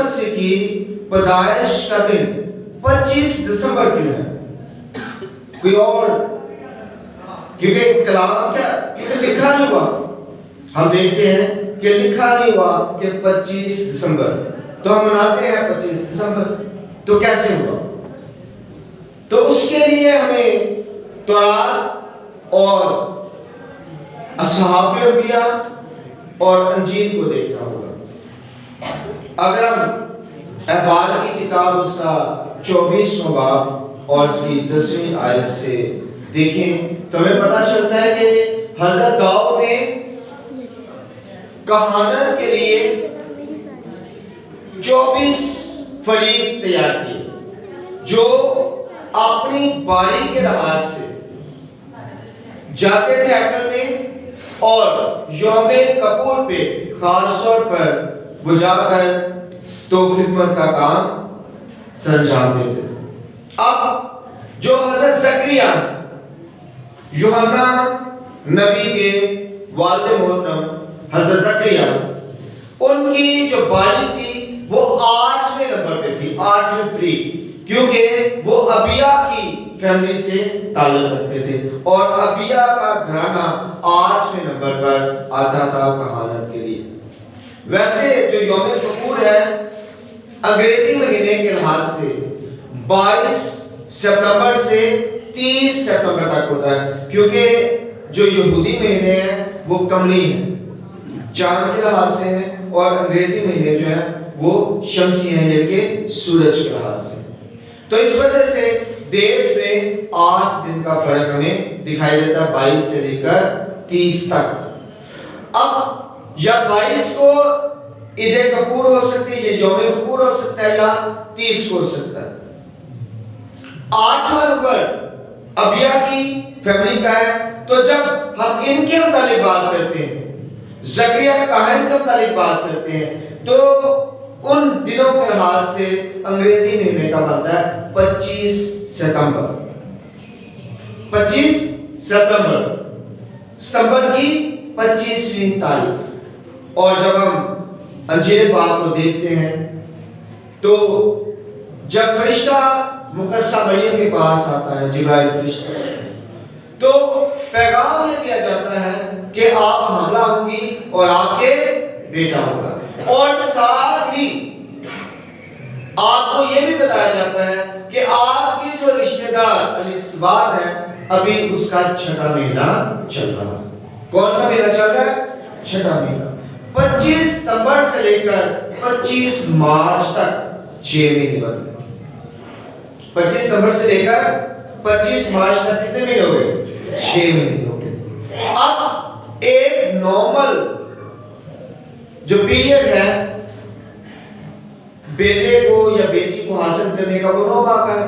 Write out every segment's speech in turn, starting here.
मसीह की पैदाइश का दिन 25 दिसंबर क्यों है? कोई और? क्योंकि कलाम क्या, क्योंकि लिखा नहीं हुआ। हम देखते हैं कि लिखा नहीं हुआ कि 25 दिसंबर, तो हम मनाते हैं 25 दिसंबर। तो कैसे हुआ? तो उसके लिए हमें तौरात और असहाबे अंबिया और अंजील को देखना होगा। अगर हम अहबार की किताब उसका 24वां बाब और उसकी 10वीं आयत से देखें तो हमें पता चलता है कि हजरत दाऊद ने कहानत के लिए 24 फरीक तैयार किए, जो अपनी बारी के लिहाज से जाते थे हैकल में और यौमे कपूर पे खास तौर पर वो जाकर तो खिदमत का काम सरंजाम देते थे। अब जो हजरत ज़करिया यूहन्ना नबी के वालिद मोहतरम हजरत ज़करिया, उनकी जो बारी थी वो 8वें नंबर पे थी, 8वें फ्री, क्योंकि वो अबिया की फैमिली से ताल्लुक रखते थे और अबिया का घराना 8वें नंबर पर आता था कहानत के लिए। वैसे जो यौम कपूर है अंग्रेजी महीने के लिहाज से 22 सितंबर से 30 सितंबर तक होता है, क्योंकि जो यहूदी महीने हैं वो कमरी है, चांद के लिहाज से है, और अंग्रेजी महीने जो है वो शमसी हैं, यानी सूरज के लिहाज से। तो इस वजह से डेट्स में 8 दिन का फर्क हमें दिखाई देता है, 22 से लेकर 30 तक। अब या 22 को ईद कपूर हो सकती है, ये यौम कपूर हो सकता है, या 30 को हो सकता है। 8वां नंबर अबिया की फैमिली का है। तो जब हम इनके मुतालिक बात करते हैं, ज़करिया काहिन के मुतालिक बात करते हैं, तो उन दिनों के लिहाज से अंग्रेजी महीने का बनता है 25 सितंबर। 25 सितंबर की 25वीं तारीख। और जब हम अंजील बात को देखते हैं तो जब फरिश्ता मुकद्दसा मरियम के पास आता है, जिब्राइल फरिश्ता, तो पैगाम ये दिया जाता है कि आप हमला होंगी और आपके बेटा होगा, और साथ ही आपको ये भी बताया जाता है कि आपके जो रिश्तेदार अलिस्बात है, अभी उसका 6वां महीना चल रहा है। कौन सा महीना चल रहा है? 6वां महीना। 25 सितंबर से लेकर 25 मार्च तक 6 महीने बनते हैं। 25 सितंबर से लेकर 25 मार्च तक कितने महीने हो गए? 6 महीने हो गए। अब एक नॉर्मल जो पीरियड है बेटे को या बेटी को हासिल करने का, वो 9 माह का है।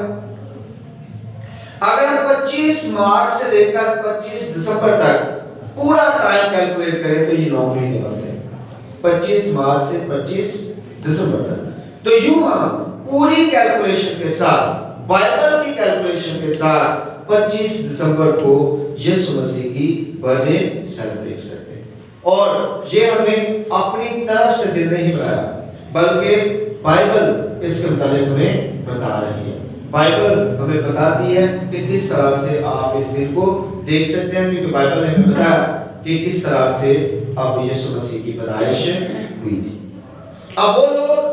अगर हम 25 मार्च से लेकर 25 दिसंबर तक पूरा टाइम कैलकुलेट करें तो ये 9 महीने बनते हैं, 25 मार्च से 25 दिसंबर तक। तो यूं हम पूरी कैलकुलेशन के साथ, बाइबल की कैलकुलेशन के साथ 25 दिसंबर को यीशु मसीह की बर्थडे सेलिब्रेट करते हैं। और ये हमने अपनी तरफ से दिन नहीं बनाया, बल्कि बाइबल इसके मुताबिक हमें बता रही है। बाइबल हमें बताती है कि किस तरह से आप इस दिन को देख सकते हैं, क्योंकि बाइबल ने हमें बताया कि किस तरह से अब यीशु मसीह की पैदाइश हुई थी। अब वो लोग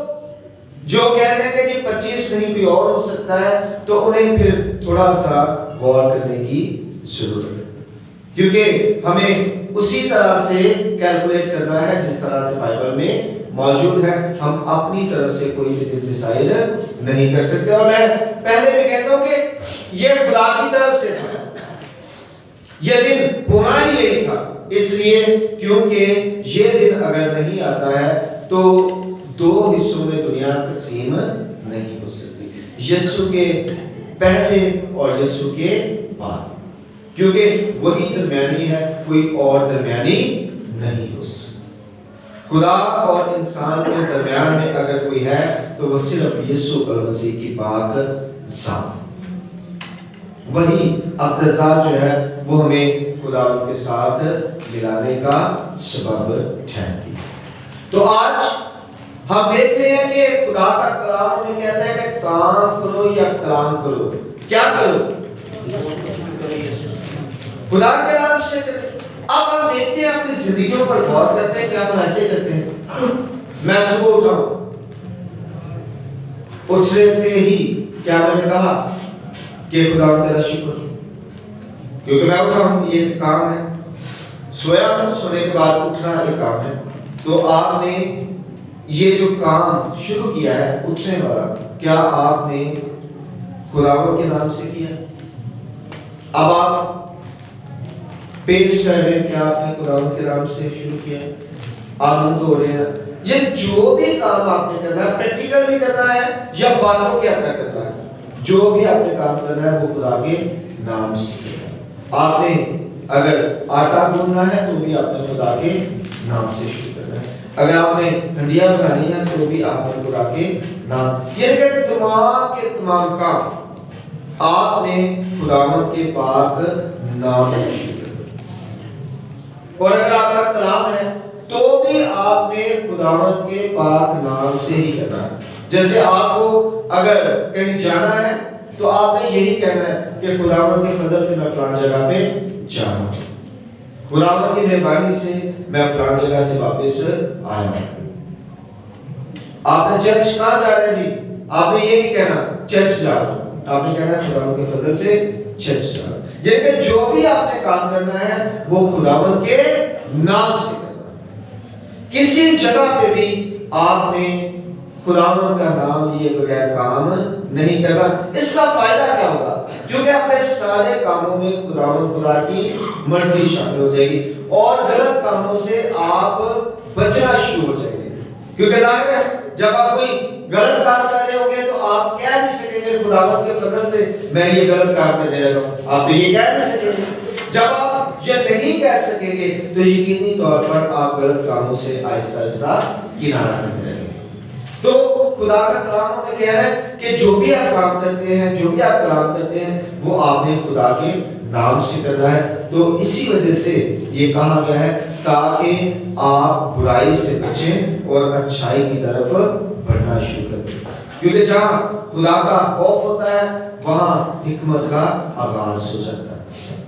जो कहते हैं कि 25 नहीं कोई और हो सकता है, तो उन्हें फिर थोड़ा सा गौर करने की जरूरत है, क्योंकि हमें उसी तरह से कैलकुलेट करना है जिस तरह से बाइबल में मौजूद है। हम अपनी तरफ से कोई भी डिसाइड नहीं कर सकते। और मैं पहले भी कहता हूं कि यह खुदा की तरफ से था, यह दिन होना ही यही था, इसलिए क्योंकि यह दिन अगर नहीं आता है तो 2 हिस्सों में दुनिया तकसीम नहीं हो सकती, यीशु के पहले और यीशु के बाद, क्योंकि वही दरमियानी है, कोई और दरमियानी नहीं हो सकता। खुदा और इंसान के दरमियान में अगर कोई है तो वो सिर्फ यीशु मसीह की पाक ज़ात, वही अक़दसात जो है वो हमें खुदा के साथ मिलाने का सबब ठहरती है। तो आज हम देख रहे हैं कि खुदा का कलाम में कहता है कि काम करो या कलाम करो, क्या करो, खुदा के नाम से करें। अब हम देखते हैं अपनी जिंदगियों पर गौर करते हैं कि हम ऐसे करते हैं। मैं सुबह उठा, उठते ही क्या मैंने कहा कि खुदा तेरा शुक्र, क्योंकि मैं उठा हूं, ये काम है। सोया हूं, सोने के बाद उठना एक काम है। तो आपने ये जो काम शुरू किया है उठने वाला, क्या आपने खुदावंद के नाम से किया? अब आप पेश कर रहे हैं, क्या आपने खुदावंद के नाम से शुरू किया? आप मुंह धो रहे हैं। ये जो भी काम आपने करना है, प्रैक्टिकल भी करना है या बातों के अंदर करना है, जो भी आपने काम करना है वो खुदा के नाम से। आपने अगर आटा गूंदना है तो भी आपने खुदा के नाम से शुरू करना है। अगर आपने हंडिया बनानी है तो भी आपने खुदा के नाम, ये तमाम के तमाम काम आपने खुदावंद के पाक नाम से शुरू करना। और अगर आपका कलाम है तो भी आपने खुदावंद के पाक नाम से ही करना है। जैसे आपको अगर कहीं जाना है तो आपने यही कहना है कि खुदावंद के फजल से मैं फलां जगह पे जा रहा हूं, खुदावंद की मेहरबानी से मैं फलां जगह से वापस आया हूं। आपने चर्च कहां जा रहे हैं जी? आपने ये नहीं कहना चर्च जा रहा हूं, आपने कहना है खुदावंद के फजल से चर्च जा रहा हूं। यानी कि जो भी आपने काम करना है वो खुदावंद के नाम से करना है। किसी जगह पे भी आपने खुदावंद का नाम लिए बगैर काम नहीं करना। इसका फायदा क्या होगा? क्योंकि आपके सारे कामों में खुदावंद खुदा की मर्जी शामिल हो जाएगी और गलत कामों से आप बचना शुरू हो जाएंगे। क्योंकि जाहिर है जब आप कोई गलत काम कर रहे होंगे तो आप कह नहीं सकेंगे खुदावंद के फजल से मैं ये गलत काम करने लगा हूं, आप तो ये कह नहीं सकेंगे। जब आप ये नहीं कह सकेंगे तो यकीनी तौर पर आप गलत कामों से आहिस्ता आहिस्ता किनारा करने लगेंगे। तो खुदा का कलाम में कह रहा है कि जो भी आप काम करते हैं, जो भी आप कलाम करते हैं वो आपने खुदा के नाम से करना है। तो इसी वजह से ये कहा गया है ताकि आप बुराई से बचें और अच्छाई की तरफ बढ़ना शुरू करें। क्योंकि जहाँ खुदा का खौफ होता है वहाँ हिकमत का आगाज हो जाता है।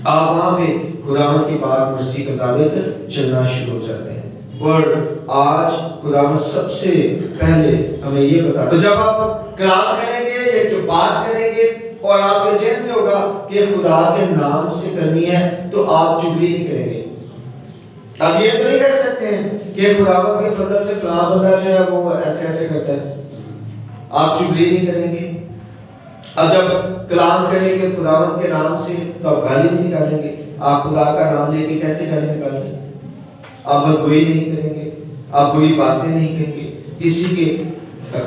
आप वहाँ पे खुदावंद की बात मर्जी के मुताबिक चलना शुरू हो जाते हैं। और आज खुदावंद सबसे पहले हमें ये बता, तो जब आप कलाम करेंगे ये जो बात करेंगे और आपके ज़हन में होगा कि खुदा के नाम से करनी है तो आप चुगली नहीं करेंगे। अब ये तो नहीं कह सकते हैं कि खुदावंद के फजल से फलां बंदा जो है वो ऐसे ऐसे करता है, आप चुगली नहीं करेंगे। अब जब कलाम करेंगे खुदावंद के नाम से तो आप गाली नहीं निकालेंगे। आप खुदा का नाम लेके कैसे गाली निकाल सकते? आप बदगोई नहीं करेंगे, आप बुरी बातें नहीं करेंगे, किसी के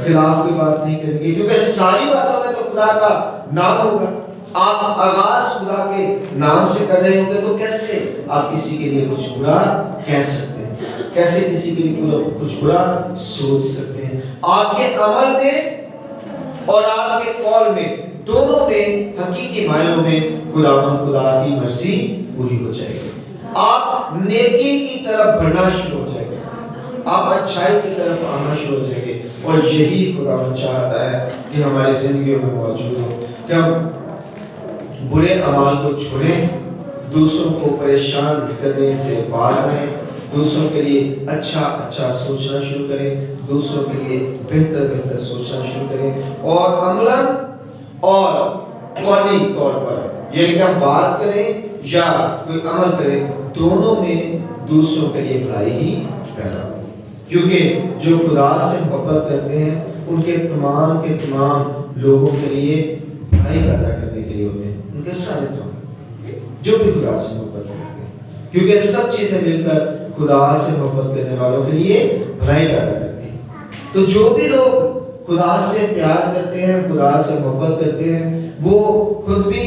खिलाफ कोई बात नहीं करेंगे, क्योंकि सारी बातों में तो खुदा का नाम होगा। आप आगाज खुदा के नाम से कर रहे होंगे तो कैसे आप किसी के लिए कुछ बुरा कह सकते हैं? कैसे किसी के लिए कुछ बुरा सोच सकते हैं? आपके अमल में और आपके कौल में, दोनों में हकीकी मायनों में खुदावंद खुदा की मर्जी पूरी हो जाएगी। आप नेकी की तरफ बढ़ना शुरू हो जाएंगे, आप अच्छाई की तरफ आना शुरू हो जाएंगे। और यही खुदावंद चाहता है कि हमारी जिंदगियों में मौजूद हो कि हम बुरे अमाल को छोड़ें, दूसरों को परेशान करने से बाज आए, दूसरों के लिए अच्छा अच्छा सोचना शुरू करें, दूसरों के लिए बेहतर बेहतर सोचना शुरू करें और अमलन और कौली तौर पर ये कि हम बात करें या कोई अमल करें, दोनों में दूसरों के लिए भलाई ही पैदा हो। क्योंकि जो खुदा से मोहब्बत करते हैं उनके तमाम के तमाम लोगों के लिए भलाई पैदा करने के लिए होते हैं, उनके सारे काम जो भी खुदा से मोहब्बत करते हैं, क्योंकि सब चीजें मिलकर खुदा से मोहब्बत करने वालों के लिए भलाई पैदा करती हैं। तो जो भी लोग खुदा से प्यार करते हैं, खुदा से मोहब्बत करते हैं, वो खुद भी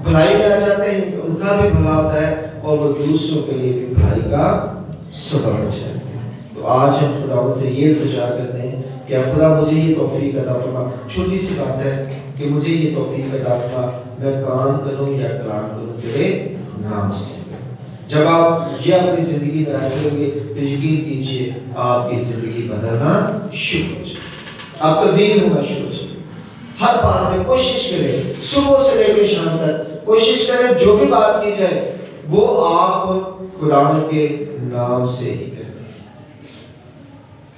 भलाई में आ जाते हैं, उनका भी भला होता है और वो दूसरों के लिए भी भलाई का सबब बन जाते हैं। तो आज हम खुदा से ये इल्तिजा करते हैं कि खुदा मुझे ये तौफीक अता फरमा। छोटी सी बात है कि मुझे ये तौफीक अता फरमा, मैं काम करूं या कलाम करूं तेरे नाम से। जब आप ये अपनी जिंदगी में रखेंगे तो यकीन कीजिए आपकी जिंदगी बदलना शुरू हो जाए, आप तब्दील होना शुरू हो जाए। हर बात में कोशिश करें, सुबह से लेकर शाम तक कोशिश करें जो भी बात की जाए वो आप खुदा के नाम से ही करें,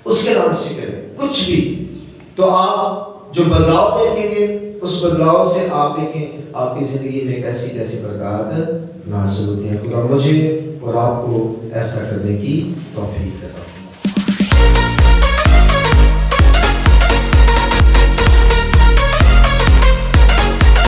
उसके नाम से करें कुछ भी। तो आप जो बदलाव देखेंगे उस बदलाव से आप देखें आपकी जिंदगी में कैसी कैसी बरकत नाज़िल होती है। खुदा मुझे और आपको ऐसा करने की तौफीक देता है।